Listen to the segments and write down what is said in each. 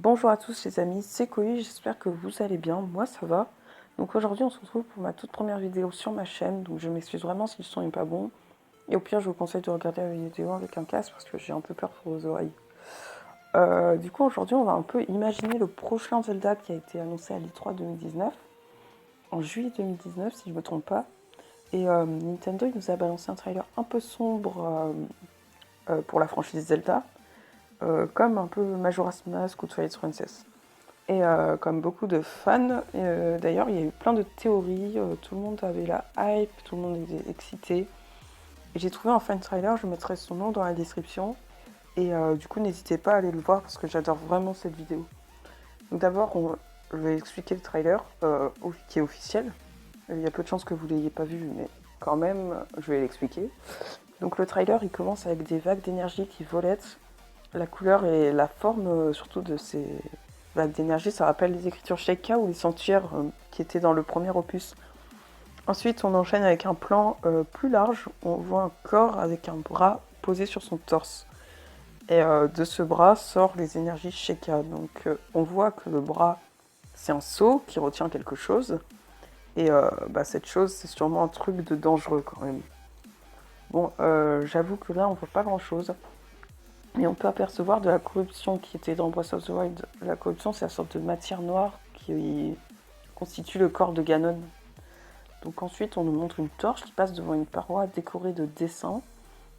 Bonjour à tous les amis, c'est Coï, j'espère que vous allez bien, moi ça va. Donc aujourd'hui on se retrouve pour ma toute première vidéo sur ma chaîne, donc je m'excuse vraiment si le son n'est pas bon. Et au pire je vous conseille de regarder la vidéo avec un casque parce que j'ai un peu peur pour vos oreilles. Du coup aujourd'hui on va un peu imaginer le prochain Zelda qui a été annoncé à l'E3 2019, en juillet 2019 si je ne me trompe pas. Et Nintendo il nous a balancé un trailer un peu sombre pour la franchise Zelda, comme un peu Majora's Mask ou Twilight Princess. Et comme beaucoup de fans, d'ailleurs, il y a eu plein de théories, tout le monde avait la hype, tout le monde était excité. Et j'ai trouvé un fan trailer, je mettrai son nom dans la description. Et du coup, n'hésitez pas à aller le voir parce que j'adore vraiment cette vidéo. Donc d'abord, je vais expliquer le trailer qui est officiel. Il y a peu de chances que vous ne l'ayez pas vu, mais quand même, je vais l'expliquer. Donc le trailer, il commence avec des vagues d'énergie qui volettent. La couleur et la forme, surtout de ces vagues d'énergie, ça rappelle les écritures Sheikah ou les sanctuaires qui étaient dans le premier opus. Ensuite, on enchaîne avec un plan plus large. On voit un corps avec un bras posé sur son torse. Et de ce bras sortent les énergies Sheikah. Donc on voit que le bras, c'est un seau qui retient quelque chose. Et cette chose, c'est sûrement un truc de dangereux quand même. Bon, j'avoue que là, on voit pas grand-chose. Et on peut apercevoir de la corruption qui était dans Breath of the Wild. La corruption, c'est la sorte de matière noire qui constitue le corps de Ganon. Donc ensuite, on nous montre une torche qui passe devant une paroi décorée de dessins,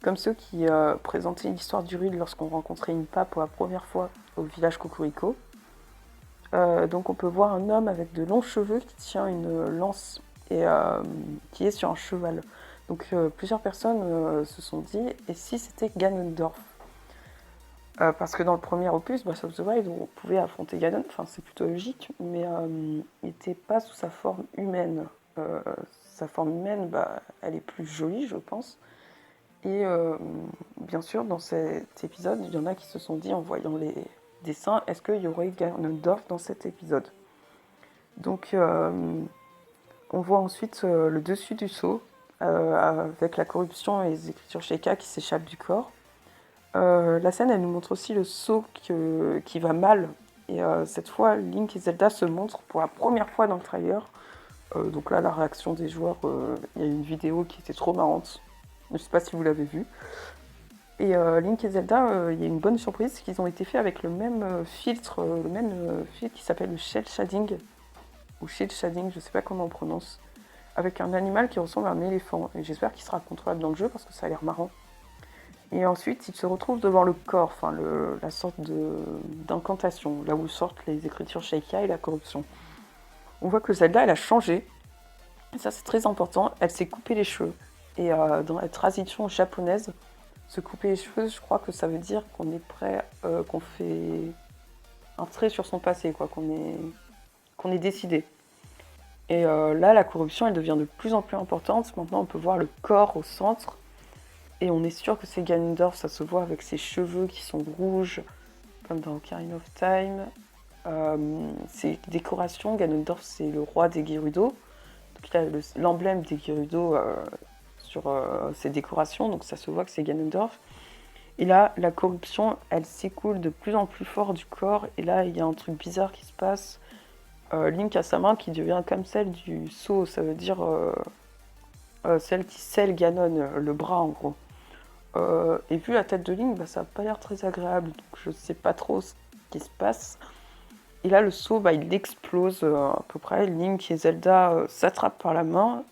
comme ceux qui présentaient l'histoire d'Hyrule lorsqu'on rencontrait Impa pour la première fois au village Cocorico. Donc on peut voir un homme avec de longs cheveux qui tient une lance et qui est sur un cheval. Donc plusieurs personnes se sont dit, et si c'était Ganondorf? Parce que dans le premier opus, Breath of the Wild, on pouvait affronter Ganon, enfin c'est plutôt logique, mais il n'était pas sous sa forme humaine. Sa forme humaine, elle est plus jolie, je pense. Et bien sûr, dans cet épisode, il y en a qui se sont dit, en voyant les dessins, est-ce qu'il y aurait Ganondorf dans cet épisode? Donc on voit ensuite le dessus du seau, avec la corruption et les écritures Sheikah qui s'échappent du corps. La scène, elle nous montre aussi le saut qui va mal. Et cette fois, Link et Zelda se montrent pour la première fois dans le trailer. Donc là, la réaction des joueurs, il y a une vidéo qui était trop marrante. Je ne sais pas si vous l'avez vue. Et Link et Zelda, il y a une bonne surprise, c'est qu'ils ont été faits avec le même filtre, filtre qui s'appelle le Shell Shading, ou Shell Shading, je ne sais pas comment on prononce, avec un animal qui ressemble à un éléphant. Et j'espère qu'il sera contrôlable dans le jeu parce que ça a l'air marrant. Et ensuite, il se retrouve devant le corps, enfin la sorte d'incantation, là où sortent les écritures Sheikah et la corruption. On voit que Zelda, elle a changé. Et ça, c'est très important. Elle s'est coupé les cheveux. Et dans la tradition japonaise, se couper les cheveux, je crois que ça veut dire qu'on est prêt, qu'on fait un trait sur son passé, quoi, qu'on est décidé. Et là, la corruption, elle devient de plus en plus importante. Maintenant, on peut voir le corps au centre. Et on est sûr que c'est Ganondorf, ça se voit avec ses cheveux qui sont rouges, comme dans Ocarina of Time. Ses décorations, Ganondorf c'est le roi des Gerudo. Donc il a l'emblème des Gerudo sur ses décorations, donc ça se voit que c'est Ganondorf. Et là, la corruption, elle s'écoule de plus en plus fort du corps, et là, il y a un truc bizarre qui se passe. Link a sa main qui devient comme celle du sceau, ça veut dire celle qui scelle Ganon, le bras en gros. Et vu la tête de Link, ça n'a pas l'air très agréable, donc je sais pas trop ce qui se passe. Et là, le seau, il explose à peu près. Link et Zelda s'attrapent par la main.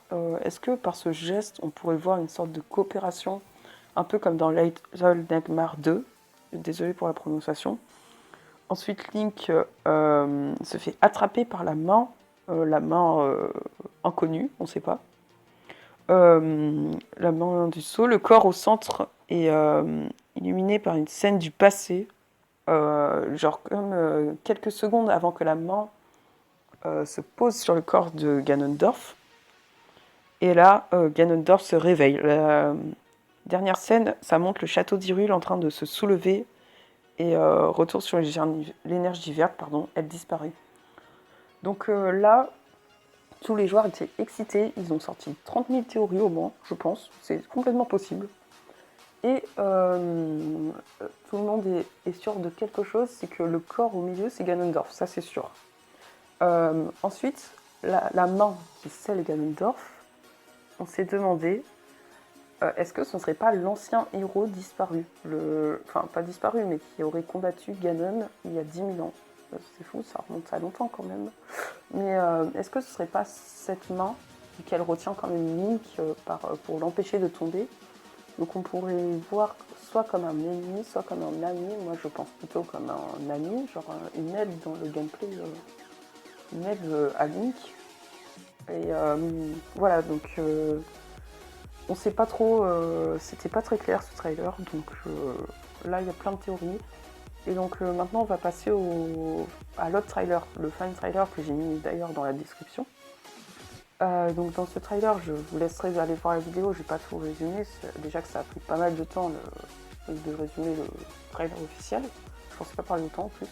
Est-ce que par ce geste, on pourrait voir une sorte de coopération, un peu comme dans Little Nightmares 2? Désolé pour la prononciation. Ensuite, Link se fait attraper par la main inconnue, on ne sait pas. La main du seau, le corps au centre est illuminé par une scène du passé, genre comme quelques secondes avant que la main se pose sur le corps de Ganondorf. Et là, Ganondorf se réveille. La dernière scène, ça montre le château d'Hyrule en train de se soulever et retour sur l'énergie verte, elle disparaît. Donc là, tous les joueurs étaient excités, ils ont sorti 30 000 théories au moins, je pense, c'est complètement possible. Et tout le monde est sûr de quelque chose, c'est que le corps au milieu, c'est Ganondorf, ça c'est sûr. Ensuite, la main qui scelle Ganondorf, on s'est demandé, est-ce que ce ne serait pas l'ancien héros disparu, enfin pas disparu, mais qui aurait combattu Ganon il y a 10 000 ans. C'est fou, ça remonte à longtemps quand même. Mais est-ce que ce ne serait pas cette main qu'elle retient quand même Link pour l'empêcher de tomber? Donc on pourrait le voir soit comme un ennemi, soit comme un ami. Moi je pense plutôt comme un ami, genre une aide dans le gameplay, une aide à Link. Et voilà, donc on sait pas trop, c'était pas très clair ce trailer, donc là il y a plein de théories. Et donc maintenant on va passer à l'autre trailer, le fan trailer que j'ai mis d'ailleurs dans la description. Donc dans ce trailer, je vous laisserai aller voir la vidéo, je vais pas tout résumer, déjà que ça a pris pas mal de temps de résumer le trailer officiel, je pensais pas parler autant en plus.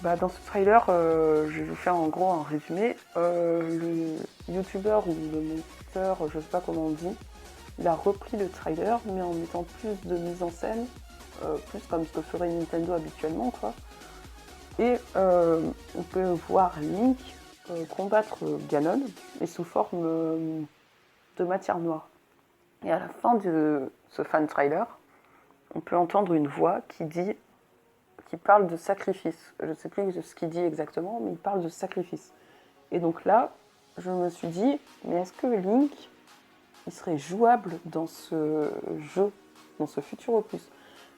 Dans ce trailer, je vais vous faire en gros un résumé. Le youtubeur ou le monteur, je sais pas comment on dit, il a repris le trailer mais en mettant plus de mise en scène, plus comme ce que ferait Nintendo habituellement quoi. Et on peut voir Link combattre Ganon, mais sous forme de matière noire. Et à la fin de ce fan trailer, on peut entendre une voix qui parle de sacrifice. Je ne sais plus ce qu'il dit exactement, mais il parle de sacrifice. Et donc là, je me suis dit, mais est-ce que Link, il serait jouable dans ce jeu, dans ce futur opus?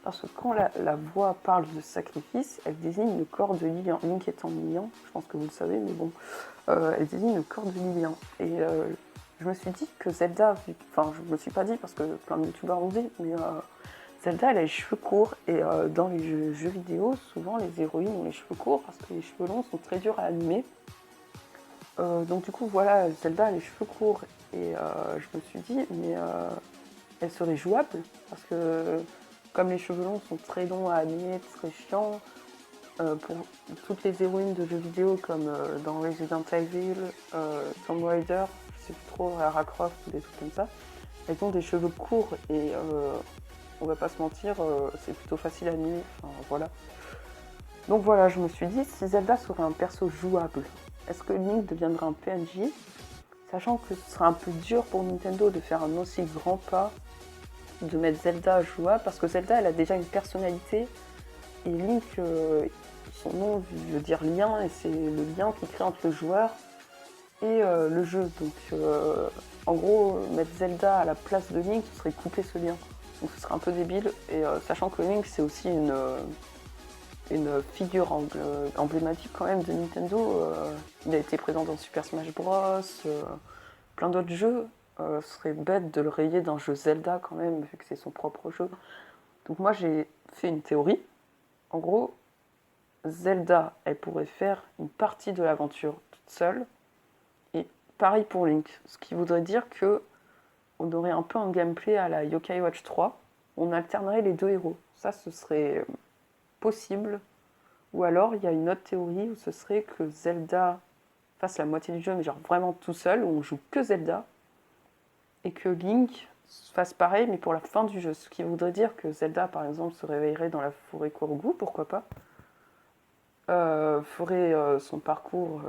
Parce que quand la voix parle de sacrifice, elle désigne le corps de Lilian. Link étant Lilian, je pense que vous le savez, mais bon, elle désigne le corps de Lilian. Et je me suis dit que Zelda, enfin je me suis pas dit parce que plein de youtubeurs l'ont dit, mais Zelda elle a les cheveux courts et dans les jeux vidéo, souvent les héroïnes ont les cheveux courts parce que les cheveux longs sont très durs à animer. Donc du coup voilà, Zelda a les cheveux courts et je me suis dit mais elle serait jouable parce que comme les cheveux longs sont très longs à animer, très chiants, pour toutes les héroïnes de jeux vidéo comme dans Resident Evil, Tomb Raider, je sais plus trop, Lara Croft ou des trucs comme ça, elles ont des cheveux courts et on va pas se mentir, c'est plutôt facile à animer, enfin voilà. Donc voilà, je me suis dit, si Zelda serait un perso jouable, est-ce que Link deviendrait un PNJ? Sachant que ce serait un peu dur pour Nintendo de faire un aussi grand pas, de mettre Zelda jouable, parce que Zelda elle a déjà une personnalité, et Link, son nom veut dire lien, et c'est le lien qui crée entre le joueur et le jeu. Donc en gros, mettre Zelda à la place de Link, ce serait couper ce lien. Donc ce serait un peu débile, et sachant que Link c'est aussi une figure emblématique quand même de Nintendo. Il a été présent dans Super Smash Bros, plein d'autres jeux. Ce serait bête de le rayer d'un jeu Zelda quand même, vu que c'est son propre jeu. Donc moi j'ai fait une théorie. En gros, Zelda, elle pourrait faire une partie de l'aventure toute seule. Et pareil pour Link. Ce qui voudrait dire que on aurait un peu un gameplay à la Yokai Watch 3. On alternerait les deux héros. Ça, ce serait possible. Ou alors, il y a une autre théorie où ce serait que Zelda fasse la moitié du jeu, mais genre vraiment tout seul, où on joue que Zelda. Et que Link fasse pareil, mais pour la fin du jeu. Ce qui voudrait dire que Zelda, par exemple, se réveillerait dans la forêt Korugu, pourquoi pas. Ferait son parcours,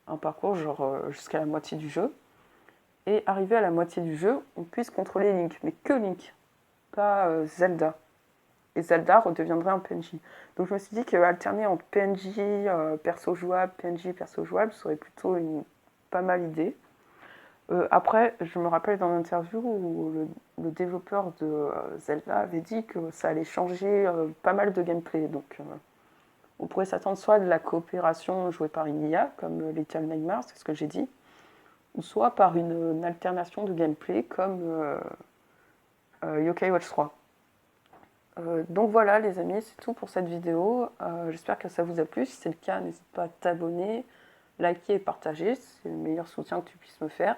un parcours genre jusqu'à la moitié du jeu. Et arrivé à la moitié du jeu, on puisse contrôler Link, mais que Link, pas Zelda. Et Zelda redeviendrait un PNJ. Donc je me suis dit qu'alterner entre PNJ, perso jouable, PNJ, perso jouable, serait plutôt une pas mal idée. Après, je me rappelle dans l'interview où le développeur de Zelda avait dit que ça allait changer pas mal de gameplay. Donc on pourrait s'attendre soit à de la coopération jouée par une IA, comme Little Nightmares, c'est ce que j'ai dit, ou soit par une alternation de gameplay comme Yokai Watch 3. Donc voilà les amis, c'est tout pour cette vidéo. J'espère que ça vous a plu. Si c'est le cas, n'hésite pas à t'abonner, liker et partager. C'est le meilleur soutien que tu puisses me faire.